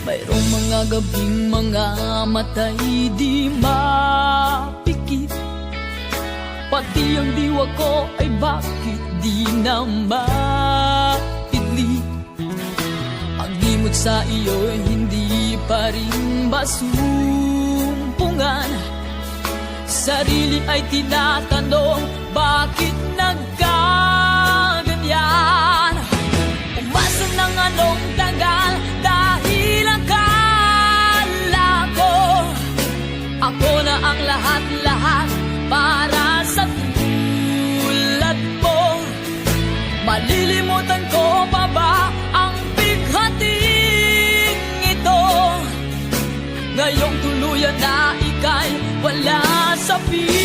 Mayroong mga gabing mga matay di mapikit, pati ang diwa ko ay bakit di na maidli. Ang himod sa iyo'y hindi pa rin masumpungan. Sarili ay tinatanong, bakit nagkaganyan? Umasa ng anong tagal dahil akala ko ako na ang lahat-lahat para sa tulad mo. Malilimutan ko pa ba ang bighating ito? Ngayong tuluyan na ika'y wala sa piling